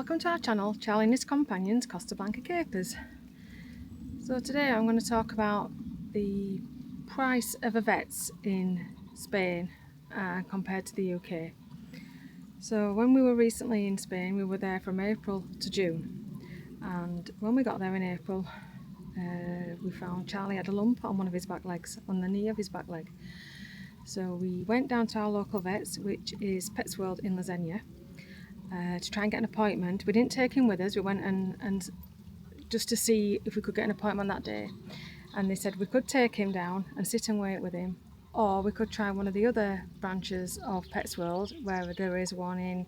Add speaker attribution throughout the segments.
Speaker 1: welcome to our channel, Charlie and his companions, Costa Blanca Capers. So today I'm going to talk about the price of a vet's in Spain compared to the UK. So when we were recently in Spain, we were there from April to June, and when we got there in April, we found Charlie had a lump on one of his back legs, on the knee of his back leg. So we went down to our local vets, which is Pets World in Lasagna, to try and get an appointment. We didn't take him with us, we went and just to see if we could get an appointment that day, and they said we could take him down and sit and wait with him, or we could try one of the other branches of Pets World, where there is one in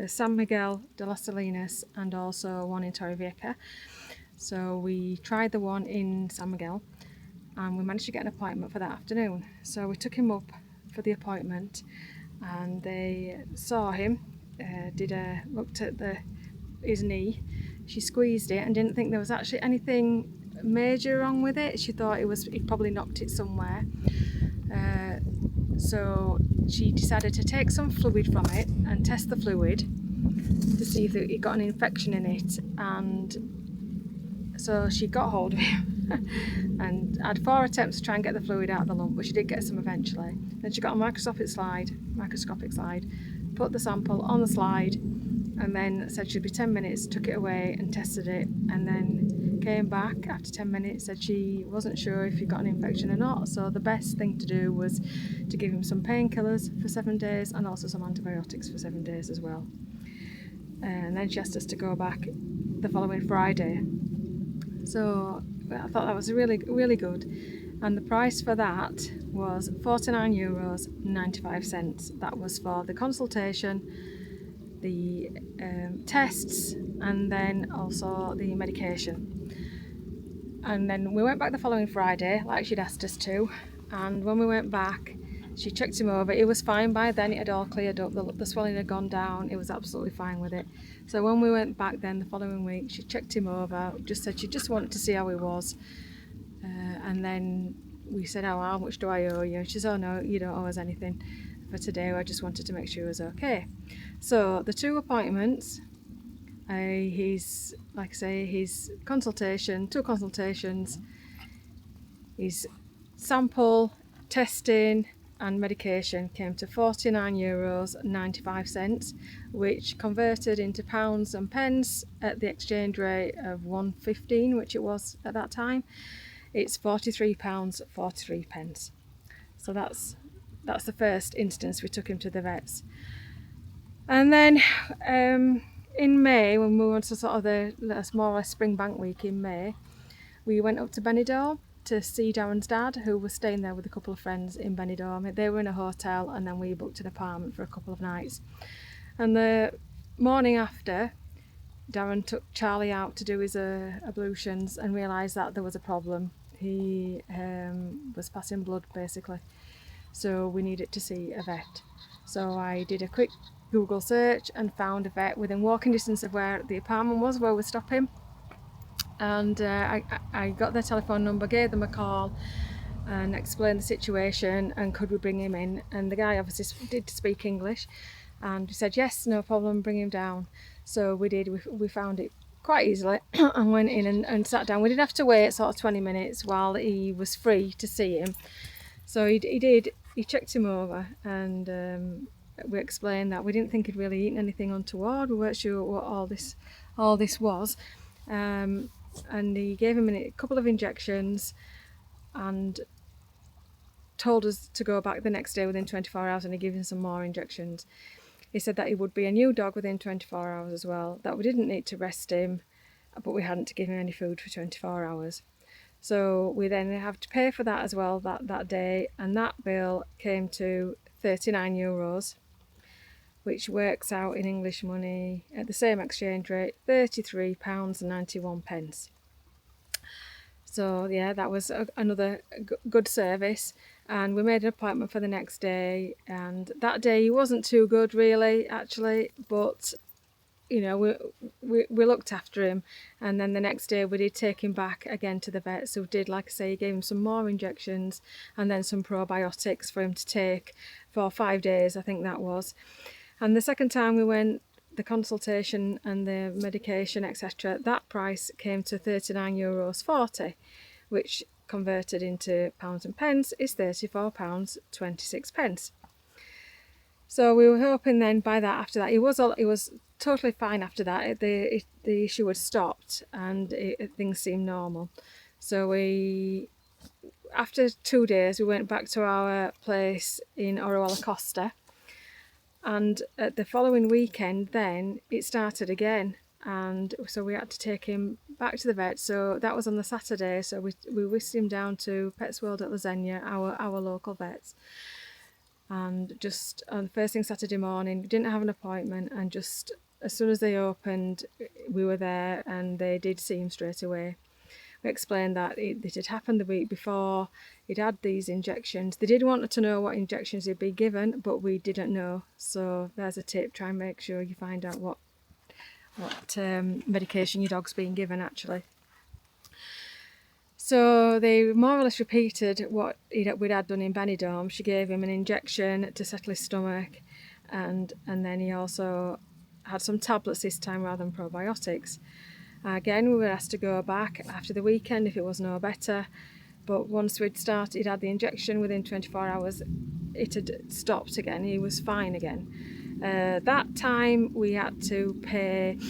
Speaker 1: San Miguel de las Salinas and also one in Torrevieja. So we tried the one in San Miguel and we managed to get an appointment for that afternoon. So we took him up for the appointment and they saw him, looked at his knee. She squeezed it and didn't think there was actually anything major wrong with it. She thought he'd probably knocked it somewhere. So she decided to take some fluid from it and test the fluid to see if it got an infection in it. And so she got hold of him and had 4 attempts to try and get the fluid out of the lump, but she did get some eventually. Then she got a microscopic slide, put the sample on the slide, and then said she'd be 10 minutes, took it away and tested it, and then came back after 10 minutes, said she wasn't sure if he got an infection or not. So the best thing to do was to give him some painkillers for 7 days and also some antibiotics for 7 days as well. And then she asked us to go back the following Friday. So I thought that was really, really good. And the price for that was €49.95. That was for the consultation, the tests, and then also the medication. And then we went back the following Friday, like she'd asked us to. And when we went back, she checked him over. It was fine by then, it had all cleared up, the swelling had gone down, it was absolutely fine with it. So when we went back then the following week, she checked him over, just said she just wanted to see how he was. And then we said, oh, how much do I owe you? And she said, oh no, you don't owe us anything for today, I just wanted to make sure he was okay. So the 2 appointments, his consultation, 2 consultations, his sample, testing and medication came to €49.95, which converted into pounds and pence at the exchange rate of 1.15, which it was at that time. It's £43.43. So that's the first instance we took him to the vets. And then in May, when we went to sort of the more or less spring bank week in May, we went up to Benidorm to see Darren's dad, who was staying there with a couple of friends in Benidorm. They were in a hotel and then we booked an apartment for a couple of nights. And the morning after, Darren took Charlie out to do his ablutions and realised that there was a problem. He was passing blood basically, so we needed to see a vet. So I did a quick Google search and found a vet within walking distance of where the apartment was, where we're stopping. And I got their telephone number, gave them a call and explained the situation and could we bring him in. And the guy obviously did speak English and we said yes, no problem, bring him down. So we did, we found it quite easily and went in and sat down. We didn't have to wait sort of 20 minutes while he was free to see him. So he checked him over and we explained that we didn't think he'd really eaten anything untoward. We weren't sure what all this was. And he gave him a couple of injections and told us to go back the next day within 24 hours and he gave him some more injections. He said that he would be a new dog within 24 hours as well, that we didn't need to rest him, but we hadn't to give him any food for 24 hours. So we then have to pay for that as well that day, and that bill came to €39, which works out in English money at the same exchange rate, £33.91. So yeah, that was another good service, and we made an appointment for the next day. And that day he wasn't too good really, actually, but you know, we looked after him. And then the next day we did take him back again to the vet. So we did, like I say, gave him some more injections and then some probiotics for him to take for 5 days, I think that was. And the second time we went, the consultation and the medication, etc., that price came to €39.40, which converted into pounds and pence is £34.26. So we were hoping then by that, after that, it was totally fine after that. The issue had stopped and things seemed normal. So after 2 days, we went back to our place in Orihuela Costa, and at the following weekend then it started again, and so we had to take him back to the vet. So that was on the Saturday, so we whisked him down to Pets World at Lasagna, our local vets, and just on the first thing Saturday morning, we didn't have an appointment, and just as soon as they opened we were there, and they did see him straight away. We explained that it had happened the week before. He'd had these injections. They did want to know what injections he'd be given, but we didn't know. So there's a tip: try and make sure you find out what medication your dog's being given actually. So they more or less repeated what we'd had done in Benidorm. She gave him an injection to settle his stomach, and then he also had some tablets this time rather than probiotics. Again, we were asked to go back after the weekend if it was no better, but once he'd had the injection, within 24 hours it had stopped again. He was fine again. That time we had to pay it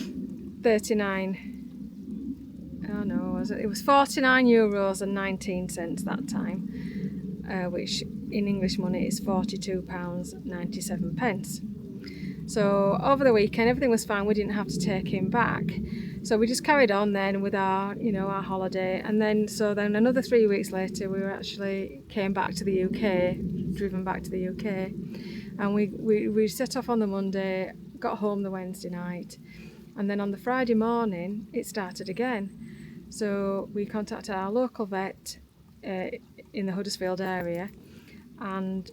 Speaker 1: was €49.19 that time, which in English money is £42.97. So over the weekend everything was fine. We didn't have to take him back, so we just carried on then with our holiday. And then another 3 weeks later we came back to the UK, driven back to the UK, and we set off on the Monday, got home the Wednesday night, and then on the Friday morning it started again. So we contacted our local vet in the Huddersfield area, and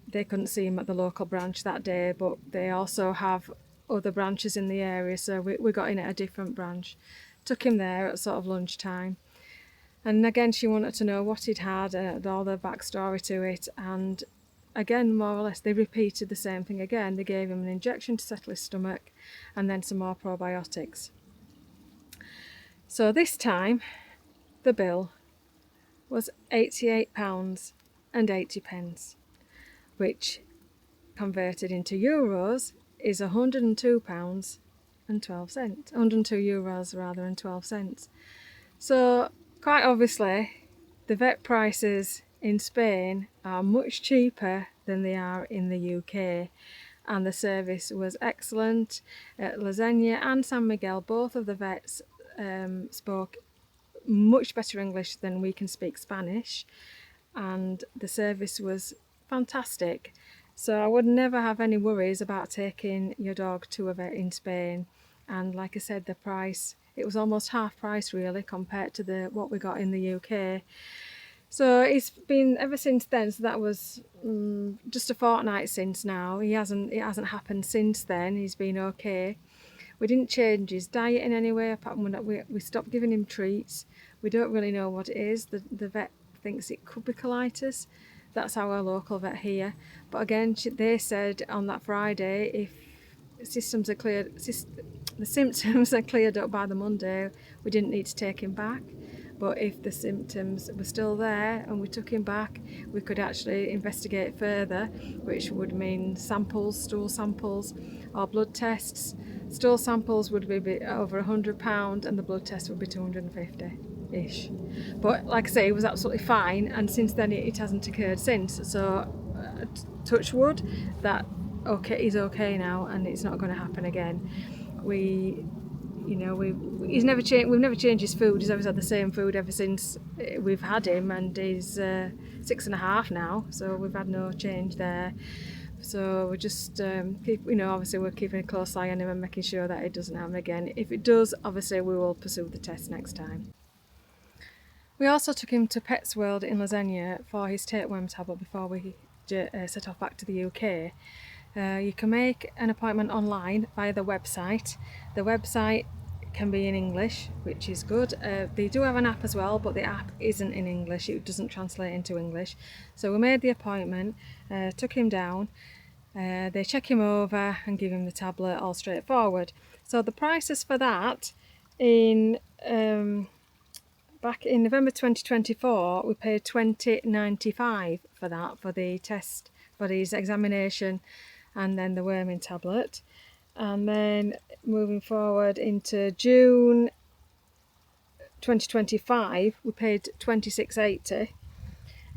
Speaker 1: they couldn't see him at the local branch that day, but they also have other branches in the area, so we got in at a different branch. Took him there at sort of lunchtime, and again she wanted to know what he'd had, all the backstory to it, and again more or less they repeated the same thing again. They gave him an injection to settle his stomach and then some more probiotics. So this time the bill was £88.80, which converted into euros is £102.12. €102.12. So quite obviously the vet prices in Spain are much cheaper than they are in the UK, and the service was excellent. At Lasagna and San Miguel, both of the vets spoke much better English than we can speak Spanish, and the service was fantastic. So I would never have any worries about taking your dog to a vet in Spain. And like I said, the price, it was almost half price really compared to what we got in the UK. So it's been ever since then. So that was just a fortnight since now. It hasn't happened since then. He's been okay. We didn't change his diet in any way, apart from that we stopped giving him treats. We don't really know what it is. The vet thinks it could be colitis. That's our local vet here. But again, they said on that Friday, if the symptoms are cleared up by the Monday, we didn't need to take him back. But if the symptoms were still there and we took him back, we could actually investigate further, which would mean samples, stool samples or blood tests. Stool samples would be a bit over £100 and the blood test would be £250-ish. But like I say, it was absolutely fine, and since then it hasn't occurred since. So touch wood that he's okay now and it's not going to happen again. We've never changed his food. He's always had the same food ever since we've had him, and he's 6.5 now, so we've had no change there. So we're just obviously we're keeping a close eye on him and making sure that it doesn't happen again. If it does, obviously we will pursue the test next time. We also took him to Pets World in Lasagna for his tapeworm tablet before we set off back to the UK. You can make an appointment online via the website. The website can be in English, which is good. They do have an app as well, but the app isn't in English. It doesn't translate into English. So we made the appointment, took him down, They check him over and give him the tablet, all straightforward. So the prices for that in back in November 2024, we paid $20.95 for that, for the test, for his examination, and then the worming tablet. And then moving forward into June 2025, we paid $26.80.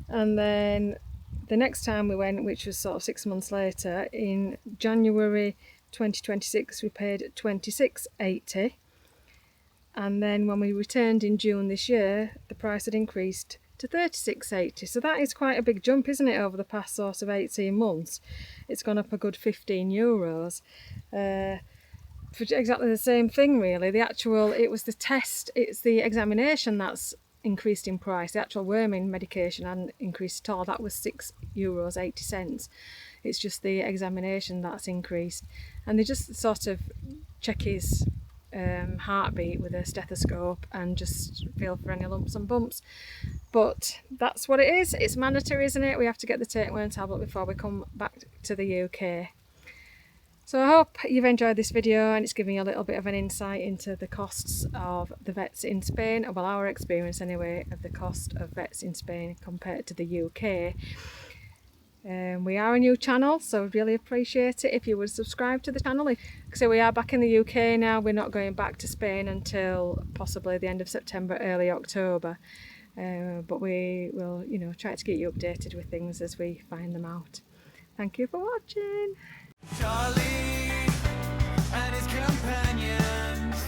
Speaker 1: And then the next time we went, which was sort of 6 months later, in January 2026, we paid $26.80. And then when we returned in June this year, the price had increased to $36.80. So that is quite a big jump, isn't it, over the past sort of 18 months? It's gone up a good €15. For exactly the same thing, really. It was the test, it's the examination that's increased in price. The actual worming medication hadn't increased at all. That was €6.80. It's just the examination that's increased. And they just sort of check his heartbeat with a stethoscope and just feel for any lumps and bumps. But that's what it is. It's mandatory, isn't it? We have to get the tapeworm tablet before we come back to the UK. So I hope you've enjoyed this video and it's given you a little bit of an insight into the costs of the vets in Spain, well, our experience anyway of the cost of vets in Spain compared to the UK. We are a new channel, so I'd really appreciate it if you would subscribe to the channel. So we are back in the UK now. We're not going back to Spain until possibly the end of September, early October. But we will, try to keep you updated with things as we find them out. Thank you for watching. Charlie and his companions,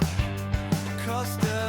Speaker 1: Costa.